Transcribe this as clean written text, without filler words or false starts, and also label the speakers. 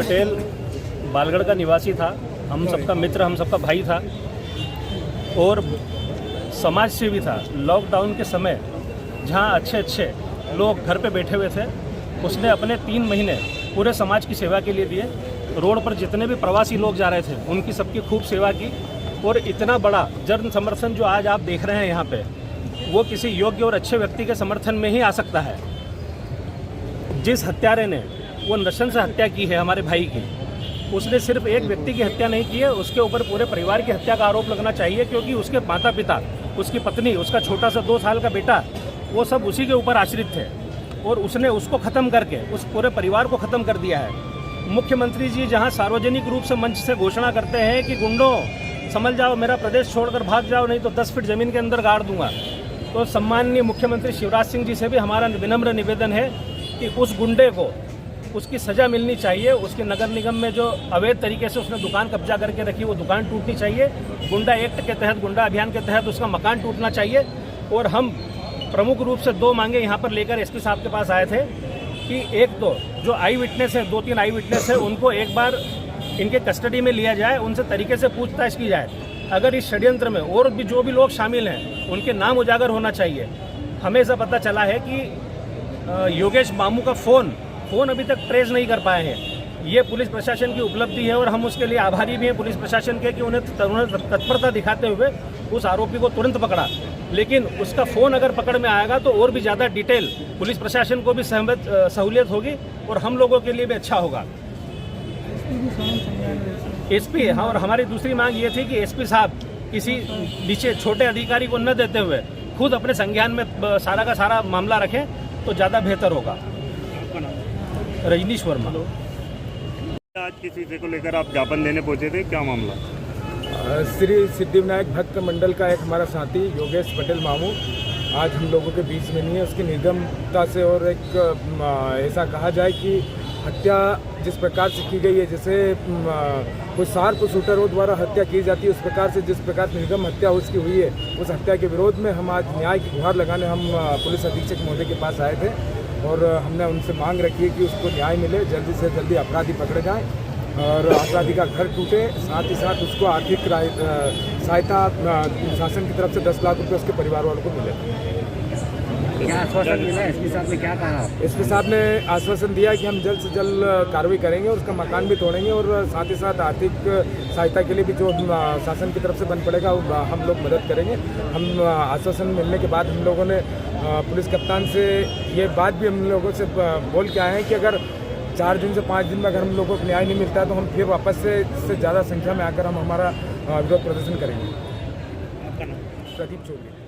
Speaker 1: पटेल बालगढ़ का निवासी था, हम सबका मित्र, हम सबका भाई था और समाज सेवी था। लॉकडाउन के समय जहाँ अच्छे लोग घर पे बैठे हुए थे, उसने अपने 3 महीने पूरे समाज की सेवा के लिए दिए। रोड पर जितने भी प्रवासी लोग जा रहे थे उनकी सबकी खूब सेवा की और इतना बड़ा जन समर्थन जो आज आप देख रहे हैं यहाँ पे, वो किसी योग्य और अच्छे व्यक्ति के समर्थन में ही आ सकता है। जिस हत्यारे ने वो नशे से हत्या की है हमारे भाई की, उसने सिर्फ एक व्यक्ति की हत्या नहीं की है, उसके ऊपर पूरे परिवार की हत्या का आरोप लगना चाहिए, क्योंकि उसके माता पिता, उसकी पत्नी, उसका छोटा सा 2 साल का बेटा, वो सब उसी के ऊपर आश्रित थे और उसने उसको ख़त्म करके उस पूरे परिवार को ख़त्म कर दिया है। मुख्यमंत्री जी जहां सार्वजनिक रूप से मंच से घोषणा करते हैं कि गुंडों समझ जाओ, मेरा प्रदेश छोड़कर भाग जाओ, नहीं तो 10 फीट ज़मीन के अंदर गाड़ दूंगा, तो सम्माननीय मुख्यमंत्री शिवराज सिंह जी से भी हमारा विनम्र निवेदन है कि उस गुंडे को उसकी सज़ा मिलनी चाहिए। उसके नगर निगम में जो अवैध तरीके से उसने दुकान कब्जा करके रखी, वो दुकान टूटनी चाहिए। गुंडा एक्ट के तहत, गुंडा अभियान के तहत उसका मकान टूटना चाहिए। और हम प्रमुख रूप से 2 मांगे यहाँ पर लेकर एसपी साहब के पास आए थे कि एक तो जो आई विटनेस है, 2-3 आई विटनेस है, उनको एक बार इनके कस्टडी में लिया जाए, उनसे तरीके से पूछताछ की जाए। अगर इस षड्यंत्र में और भी जो भी लोग शामिल हैं उनके नाम उजागर होना चाहिए। हमें ऐसा पता चला है कि योगेश मामू का फ़ोन अभी तक ट्रेस नहीं कर पाए हैं। ये पुलिस प्रशासन की उपलब्धि है और हम उसके लिए आभारी भी हैं पुलिस प्रशासन के कि उन्हें तत्परता दिखाते हुए उस आरोपी को तुरंत पकड़ा। लेकिन उसका फ़ोन अगर पकड़ में आएगा तो और भी ज़्यादा डिटेल पुलिस प्रशासन को भी सहूलियत होगी और हम लोगों के लिए भी अच्छा होगा। एसपी, हाँ, और हमारी दूसरी मांग ये थी कि एसपी साहब किसी नीचे छोटे अधिकारी को न देते हुए खुद अपने संज्ञान में सारा का सारा मामला रखें तो ज़्यादा बेहतर होगा। रजनीश वर्मा।
Speaker 2: आज किस विषय को लेकर आप ज्ञापन देने पहुंचे थे, क्या मामला?
Speaker 3: श्री सिद्धिविनायक भक्त मंडल का एक हमारा साथी योगेश पटेल मामू आज हम लोगों के बीच में नहीं है। उसकी निर्गमता से और एक ऐसा कहा जाए कि हत्या जिस प्रकार से की गई है, जैसे कोई शार्प शूटरों द्वारा हत्या की जाती है, उस प्रकार से जिस प्रकार से निर्गम हत्या उसकी हुई है, उस हत्या के विरोध में हम आज न्याय की गुहार लगाने हम पुलिस अधीक्षक महोदय के पास आए थे और हमने उनसे मांग रखी है कि उसको न्याय मिले, जल्दी से जल्दी अपराधी पकड़े जाएं और अपराधी का घर टूटे, साथ ही साथ उसको आर्थिक सहायता शासन की तरफ से 10 लाख रुपये उसके परिवार वालों को मिले।
Speaker 4: क्या आश्वासन मिला एसपी साहब ने, क्या कहा?
Speaker 3: एसपी साहब ने आश्वासन दिया कि हम जल्द से जल्द कार्रवाई करेंगे और उसका मकान भी तोड़ेंगे और साथ ही साथ आर्थिक सहायता के लिए भी जो शासन की तरफ से बन पड़ेगा हम लोग मदद करेंगे। हम आश्वासन मिलने के बाद हम लोगों ने पुलिस कप्तान से ये बात भी हम लोगों से बोल के आए हैं कि अगर 4 दिन से 5 दिन में अगर हम लोगों को न्याय नहीं मिलता है तो हम फिर वापस से इससे ज़्यादा संख्या में आकर हम हमारा विरोध प्रदर्शन करेंगे।
Speaker 2: आपका नाम?
Speaker 3: प्रदीप चौधरी।